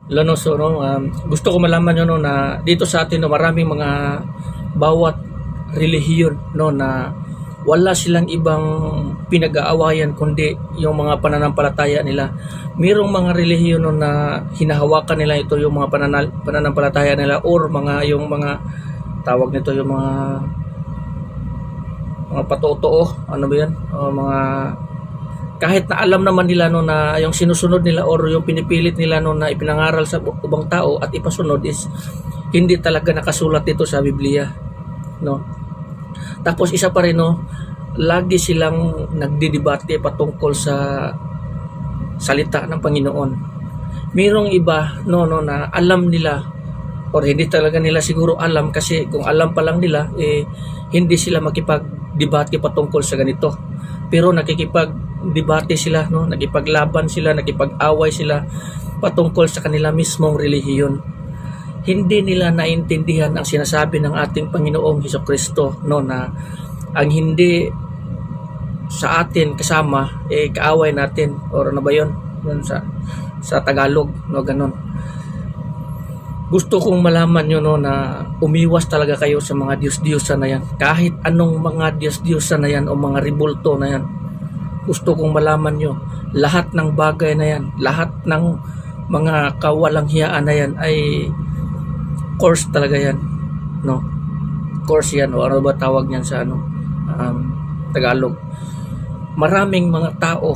Lano, so, no, gusto ko malaman nyo no, na dito sa atin no, maraming mga bawat relihiyon no, na wala silang ibang pinag-aawayan kundi yung mga pananampalataya nila. Mayroong mga relihiyon no, na hinahawakan nila ito yung mga pananampalataya nila or mga yung mga tawag nito yung mga patotoo, ano ba yan? O mga kahit na alam naman nila no na yung sinusunod nila or yung pinipilit nila no na ipinangaral sa ibang tao at ipasunod is hindi talaga nakasulat dito sa Biblia, no. Tapos isa pa rin no, lagi silang nagdidebate patungkol sa salita ng Panginoon. Mayroong iba no na alam nila or hindi talaga nila siguro alam, kasi kung alam pa lang nila hindi sila makipagdebate patungkol sa ganito. Pero nakikipagdebate sila no, nakipaglaban sila, nakipag-away sila patungkol sa kanila mismong relihiyon. Hindi nila naintindihan ang sinasabi ng ating Panginoong Hesukristo no, na ang hindi sa atin kasama kaaway natin, or ano ba 'yon? Yun sa Tagalog no, ganun. Gusto kong malaman nyo no, na umiwas talaga kayo sa mga Diyos-Diyosan na yan. Kahit anong mga Diyos-Diyosan na yan o mga ribulto na yan. Gusto kong malaman nyo, lahat ng bagay na yan, lahat ng mga kawalang hiyaan na yan ay course talaga yan. No? Course yan, o ano ba tawag niyan sa Tagalog. Maraming mga tao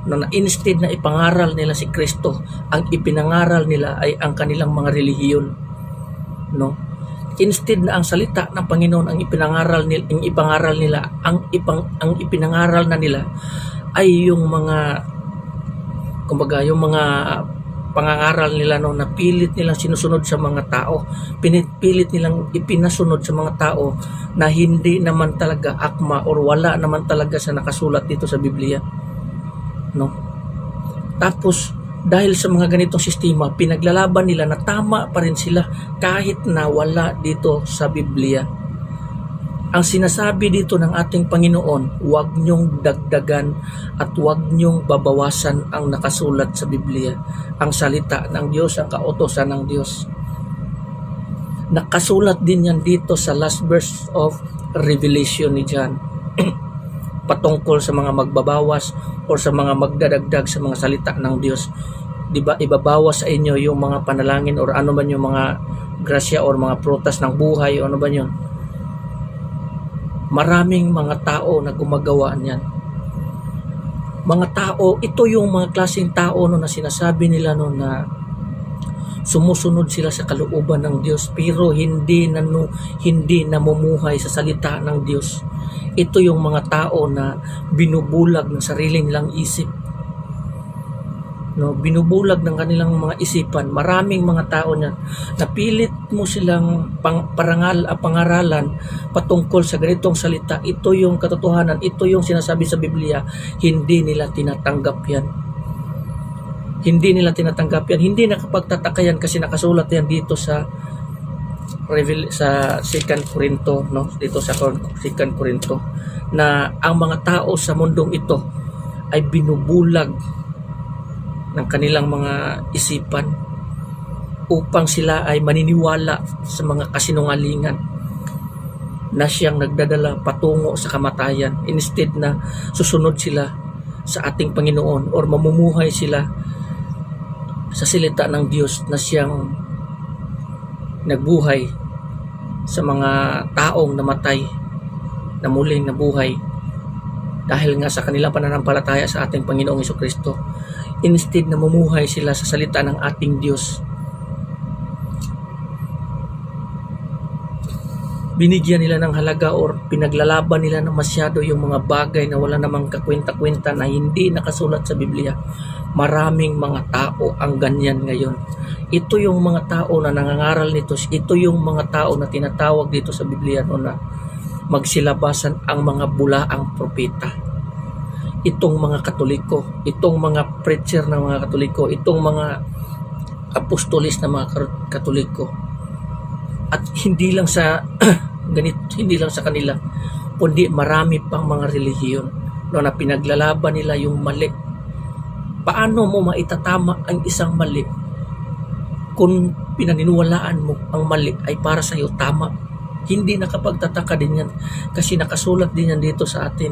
na instead na ipangaral nila si Kristo, ang ipinangaral nila ay ang kanilang mga relihiyon, no. Instead na ang salita ng Panginoon ang ipinangaral nila, ang ipinangaral na nila ay yung mga kumbaga yung mga pangangaral nila no, na pilit nilang sinusunod sa mga tao, pinipilit nilang ipinasunod sa mga tao na hindi naman talaga akma or wala naman talaga sa nakasulat dito sa Biblia, no. Tapos dahil sa mga ganitong sistema, pinaglalaban nila na tama pa rin sila kahit na wala dito sa Biblia. Ang sinasabi dito ng ating Panginoon, huwag niyong dagdagan at huwag niyong babawasan ang nakasulat sa Biblia, ang salita ng Diyos, ang kautosan ng Diyos. Nakasulat din yan dito sa last verse of Revelation ni John patungkol sa mga magbabawas o sa mga magdadagdag sa mga salita ng Diyos. Diba, ibabawas sa inyo yung mga panalangin or ano man yung mga grasya or mga prutas ng buhay o ano ba yun. Maraming mga tao na gumagawa niyan. Mga tao, ito yung mga klaseng tao no, na sinasabi nila no, na sumusunod sila sa kalooban ng Diyos pero hindi namumuhay sa salita ng Diyos. Ito yung mga tao na binubulag ng sarili nilang isip, no, binubulag ng kanilang mga isipan. Maraming mga tao niyan, napilit mo silang pangaralan patungkol sa ganitong salita. Ito yung katotohanan, ito yung sinasabi sa Biblia, hindi nila tinatanggap yan. Hindi nila tinatanggap yan, hindi nakapagtataka yan kasi nakasulat yan dito sa 2 Corinto, no, dito sa 2 Corinto, na ang mga tao sa mundong ito ay binubulag ng kanilang mga isipan upang sila ay maniniwala sa mga kasinungalingan na siyang nagdadala patungo sa kamatayan, instead na susunod sila sa ating Panginoon or mamumuhay sila sa salita ng Diyos na siyang nagbuhay sa mga taong namatay na muling nabuhay dahil nga sa kanilang pananampalataya sa ating Panginoong Hesukristo. Instead na mamumuhay sila sa salita ng ating Diyos, binigyan nila ng halaga or pinaglalaban nila ng masyado yung mga bagay na wala namang kakwenta-kwenta na hindi nakasulat sa Biblia. Maraming mga tao ang ganyan ngayon. Ito yung mga tao na nangangaral nito. Ito yung mga tao na tinatawag dito sa Biblia no, na magsilabasan ang mga bulaang propeta. Itong mga Katoliko, itong mga preacher ng mga Katoliko, itong mga apostolis na mga Katoliko. At hindi lang sa hindi lang sa kanila, kundi marami pang mga relihiyon no, na pinaglalaban nila yung mali. Paano mo maitatama ang isang mali? kung pinaniniwalaan mo ang mali ay para sa iyo tama, hindi nakapagtataka din yan kasi nakasulat din yan dito sa atin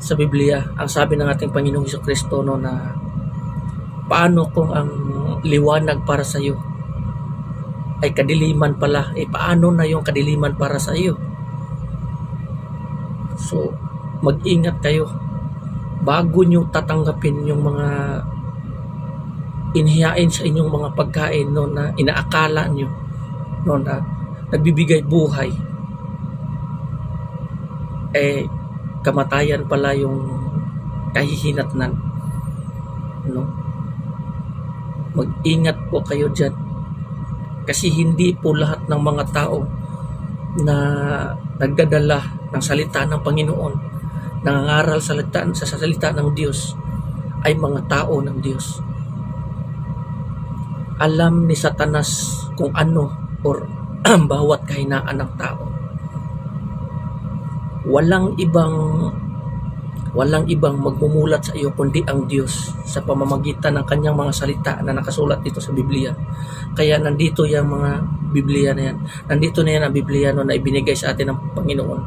sa Biblia. Ang sabi ng ating Panginoong Jesucristo no, na paano kung ang liwanag para sa iyo ay kadiliman pala, paano na yung kadiliman para sa iyo? So mag-ingat kayo bago nyo tatanggapin yung mga inihain sa inyong mga pagkain no, na inaakala nyo no, na nagbibigay buhay, kamatayan pala yung kahihinatnan no. Mag-ingat po kayo dyan kasi hindi po lahat ng mga tao na nagdadala ng salita ng Panginoon, nangangaral sa salita ng Diyos ay mga tao ng Diyos. Alam ni Satanas kung ano or bawat kahinaan ng tao. Walang ibang magmumulat sa iyo kundi ang Diyos sa pamamagitan ng kanyang mga salita na nakasulat dito sa Biblia. Kaya nandito yung mga Biblia na yan. Nandito na yan ang Biblia no, na ibinigay sa atin ng Panginoon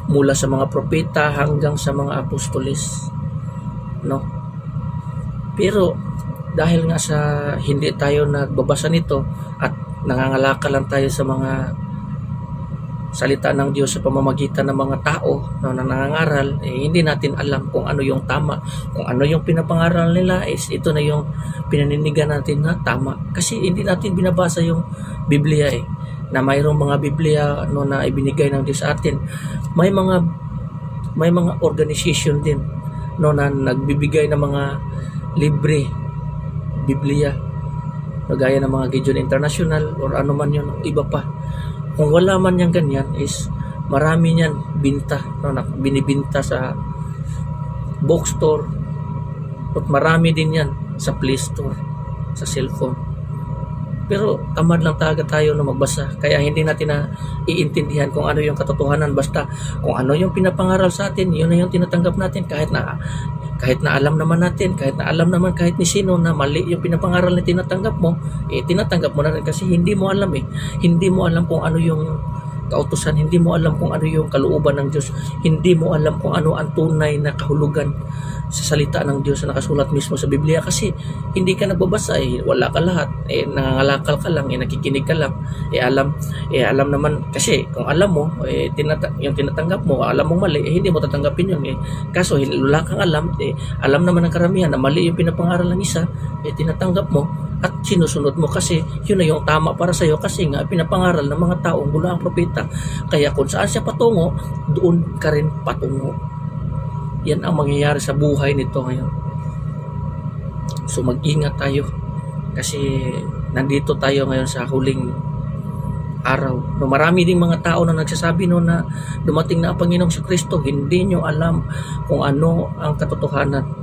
mula sa mga propeta hanggang sa mga apostoles no. Pero dahil nga sa hindi tayo nagbabasa nito at nangangalakal lang tayo sa mga salita ng Diyos sa pamamagitan ng mga tao no, na nangangaral, hindi natin alam kung ano yung tama. Kung ano yung pinapangaral nila is ito na yung pinaninigan natin na tama. Kasi hindi natin binabasa yung Biblia na mayroong mga Biblia no, na ibinigay ng Diyos sa atin. May mga organization din no, na nagbibigay ng mga libre Biblia, gaya ng mga Gideon International or ano man yun, iba pa. Kung wala man yan ganyan is marami niyan binta no, binibinta sa bookstore at marami din yan sa Play Store, sa cellphone. Pero tamad lang talaga tayo na magbasa, kaya hindi natin na iintindihan kung ano yung katotohanan. Basta kung ano yung pinapangaral sa atin, yun na yung tinatanggap natin kahit na alam naman natin, kahit ni sino na mali yung pinapangaral na tinatanggap mo, tinatanggap mo na rin kasi hindi mo alam hindi mo alam kung ano yung kautusan, hindi mo alam kung ano yung kalooban ng Diyos, hindi mo alam kung ano ang tunay na kahulugan sa salita ng Diyos na nakasulat mismo sa Biblia kasi hindi ka nagbabasa, wala ka lahat, nangangalakal ka lang, nakikinig ka lang, alam naman kasi kung alam mo, yung tinatanggap mo, alam mo mali, hindi mo tatanggapin yun, kaso wala kang alam, alam naman ng karamihan na mali yung pinapangaral ng isa, tinatanggap mo at sinusunod mo kasi yun na yung tama para sa iyo kasi nga pinapangaral ng mga taong mula ang propeta. Kaya kung saan siya patungo, doon ka rin patungo. Yan ang mangyayari sa buhay nito ngayon. So mag-ingat tayo kasi nandito tayo ngayon sa huling araw. No, marami ding mga tao na nagsasabi no, na dumating na ang Panginoong Jesucristo, hindi nyo alam kung ano ang katotohanan.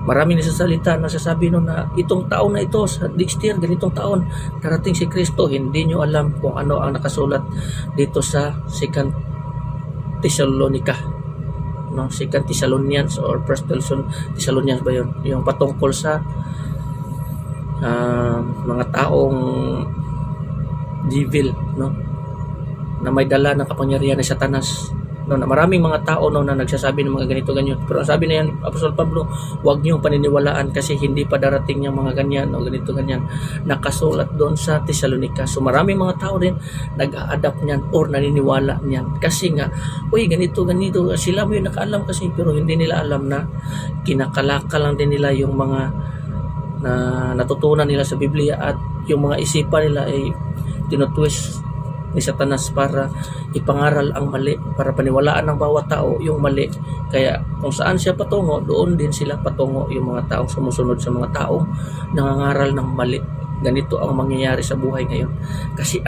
Marami nagsasalita na sasabi no, na itong taon na ito, sa next year, ganitong taon, darating si Kristo. Hindi nyo alam kung ano ang nakasulat dito sa 2 Thessalonica. No, 2 Thessalonians or 1 Thessalonians ba yun? Yung patungkol sa mga taong devil, no, na may dala ng kapangyarihan ng Satanas. No, na maraming mga tao no, na nagsasabi ng mga ganito ganyan. Pero ang sabi na yan, Apostol Pablo, huwag niyo paniniwalaan kasi hindi pa darating yung mga ganyan o ganito ganyan. Nakasulat doon sa Thessalonica. So maraming mga tao din nag-a-adapt niyan or naniniwala niyan. Kasi nga, ganito. Sila mo yung nakaalam kasi pero hindi nila alam na kinakalakal lang din nila yung mga na natutunan nila sa Biblia at yung mga isipan nila ay tinutwist ni Satanas para ipangaral ang mali, para paniwalaan ng bawat tao yung mali. Kaya kung saan siya patungo, doon din sila patungo yung mga taong sumusunod sa mga taong nangangaral ng mali. Ganito ang mangyayari sa buhay ngayon. Kasi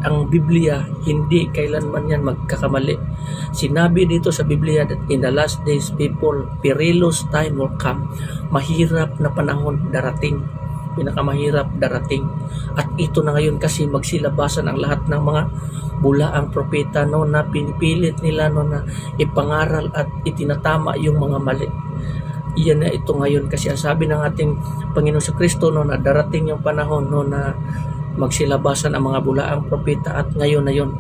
ang Biblia hindi kailanman yan magkakamali. Sinabi dito sa Biblia that in the last days perilous time will come. Mahirap na panahon darating. Pinakamahirap darating. At ito na ngayon kasi magsilabasan ang lahat ng mga bulaang propeta no, na pinipilit nila no, na ipangaral at itinatama yung mga mali. Iyan na ito ngayon kasi ang sabi ng ating Panginoon sa Kristo no, na darating yung panahon no, na magsilabasan ang mga bulaang propeta at ngayon na yun.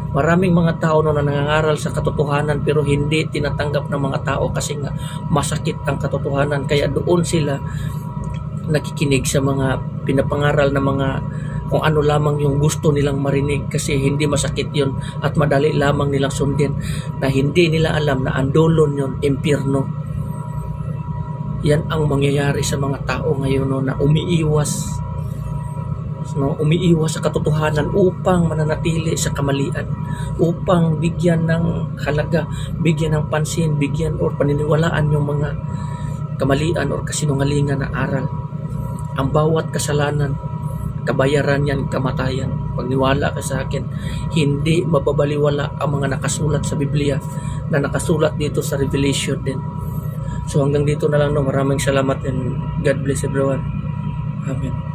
Maraming mga tao no, na nangangaral sa katotohanan pero hindi tinatanggap ng mga tao kasi nga masakit ang katotohanan. Kaya doon sila nakikinig sa mga pinapangaral na mga kung ano lamang yung gusto nilang marinig kasi hindi masakit yun at madali lamang nilang sundin na hindi nila alam na andolon yun, impyerno. Yan ang mangyayari sa mga tao ngayon no, na umiiwas sa katotohanan upang mananatili sa kamalian, upang bigyan ng halaga, bigyan ng pansin, bigyan or paniniwalaan yung mga kamalian or kasinungalingan na aral. Ang bawat kasalanan, kabayaran yan, kamatayan. Pagniwala ka sa akin, hindi mababaliwala ang mga nakasulat sa Biblia na nakasulat dito sa Revelation din. So hanggang dito na lang no. Maraming salamat and God bless everyone. Amen.